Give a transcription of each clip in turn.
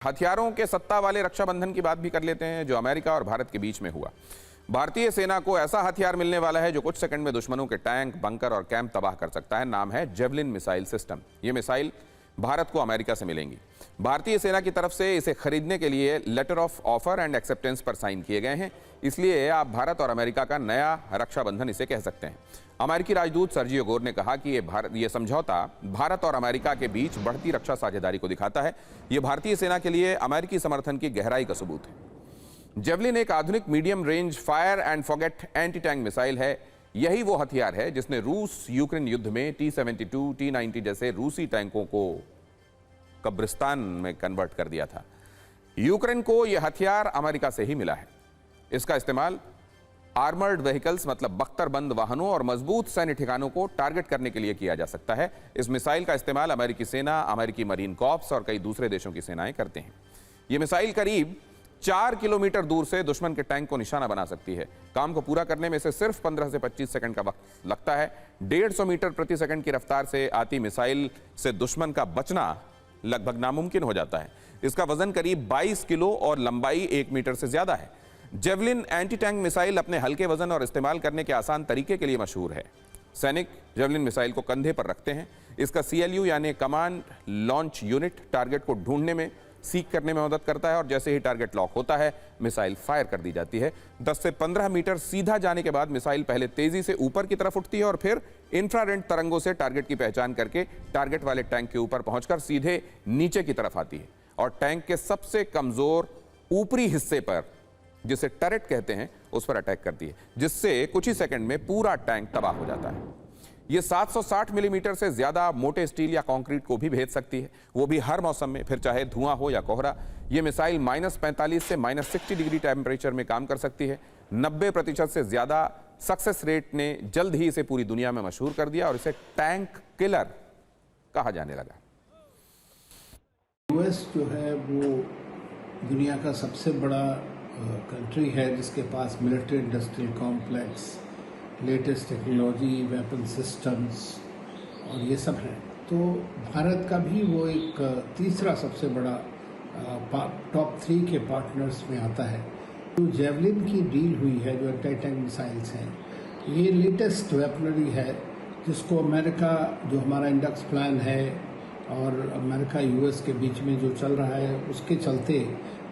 हथियारों के सत्ता वाले रक्षाबंधन की बात भी कर लेते हैं जो अमेरिका और भारत के बीच में हुआ। भारतीय सेना को ऐसा हथियार मिलने वाला है जो कुछ सेकंड में दुश्मनों के टैंक, बंकर और कैंप तबाह कर सकता है। नाम है जेवलिन मिसाइल सिस्टम। ये मिसाइल भारत को अमेरिका से मिलेंगी। भारतीय सेना की तरफ से इसे खरीदने के लिए letter of offer and acceptance पर साइन किए गए हैं। इसलिए आप भारत और अमेरिका का नया रक्षाबंधन इसे कह सकते हैं। अमेरिकी राजदूत सर्जियो गोर ने कहा कि ये समझौता भारत और अमेरिका के बीच बढ़ती रक्षा साझेदारी को दिखाता है। ये भारतीय सेना के लिए अमेरिकी समर्थन की गहराई का सबूत है। जेवलिन एक आधुनिक medium range fire and forget anti tank missile है। यही वो हथियार है जिसने रूस यूक्रेन युद्ध में T-72, T-90 जैसे रूसी टैंकों को कब्रिस्तान में कन्वर्ट कर दिया था। यूक्रेन को यह हथियार अमेरिका से ही मिला है। इसका इस्तेमाल आर्मर्ड व्हीकल्स मतलब बख्तरबंद वाहनों और मजबूत सैन्य ठिकानों को टारगेट करने के लिए किया जा सकता है। इस मिसाइल का इस्तेमाल अमेरिकी सेना, अमेरिकी मरीन कॉर्प्स और कई दूसरे देशों की सेनाएं करते हैं। यह मिसाइल करीब 4 किलोमीटर दूर से दुश्मन के टैंक को निशाना बना सकती है। काम को पूरा करने में से सिर्फ 15 से 25 सेकंड का वक्त लगता है। 150 मीटर प्रति सेकंड की रफ्तार से आती मिसाइल से दुश्मन का बचना लगभग नामुमकिन हो जाता है। इसका वजन करीब 22 किलो और लंबाई 1 मीटर से ज्यादा है। जेवलिन एंटी टैंक मिसाइल अपने हल्के वजन और इस्तेमाल करने के आसान तरीके के लिए मशहूर है। सैनिक जेवलिन मिसाइल को कंधे पर रखते हैं। इसका CLU यानी कमांड लॉन्च यूनिट टारगेट को ढूंढने में, सीक करने में मदद करता है और जैसे ही टारगेट लॉक होता है मिसाइल फायर कर दी जाती है। 10 से 15 मीटर सीधा जाने के बाद मिसाइल पहले तेजी से ऊपर की तरफ उठती है और फिर इंफ्रारेड तरंगों से टारगेट की पहचान करके टारगेट वाले टैंक के ऊपर पहुंचकर सीधे नीचे की तरफ आती है और टैंक के सबसे कमजोर ऊपरी हिस्से पर, जिसे टरेट कहते हैं, उस पर अटैक करती है, जिससे कुछ ही सेकंड में पूरा टैंक तबाह हो जाता है। यह 760 मिलीमीटर से ज्यादा मोटे स्टील या कंक्रीट को भी भेद सकती है, वो भी हर मौसम में, फिर चाहे धुआं हो या कोहरा। यह मिसाइल -45 से -60 डिग्री टेम्परेचर में काम कर सकती है। 90% से ज्यादा सक्सेस रेट ने जल्द ही इसे पूरी दुनिया में मशहूर कर दिया और इसे टैंक किलर कहा जाने लगा। US जो है वो दुनिया का सबसे बड़ा कंट्री है जिसके पास military industrial complex, latest technology, weapon systems और ये सब है। तो भारत का भी वो एक तीसरा सबसे बड़ा टॉप 3 के पार्टनर्स में आता है। जो जेवलिन की डील हुई है, जो एंटी टैंक मिसाइल्स हैं, ये लेटेस्ट वेपनरी है जिसको अमेरिका, जो हमारा इंडेक्स प्लान है और अमेरिका US के बीच में जो चल रहा है, उसके चलते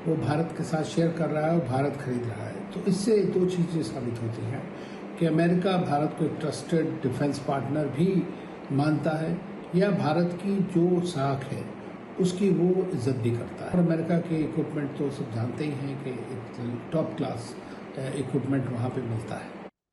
वो भारत के साथ शेयर कर रहा है और भारत खरीद रहा है। तो इससे 2 चीज़ें साबित होती हैं कि अमेरिका भारत को एक ट्रस्टेड डिफेंस पार्टनर भी मानता है या भारत की जो साख है उसकी वो इज्जत भी करता है। और अमेरिका के इक्विपमेंट तो सब जानते ही हैं कि एक टॉप क्लास इक्विपमेंट वहाँ पे मिलता है।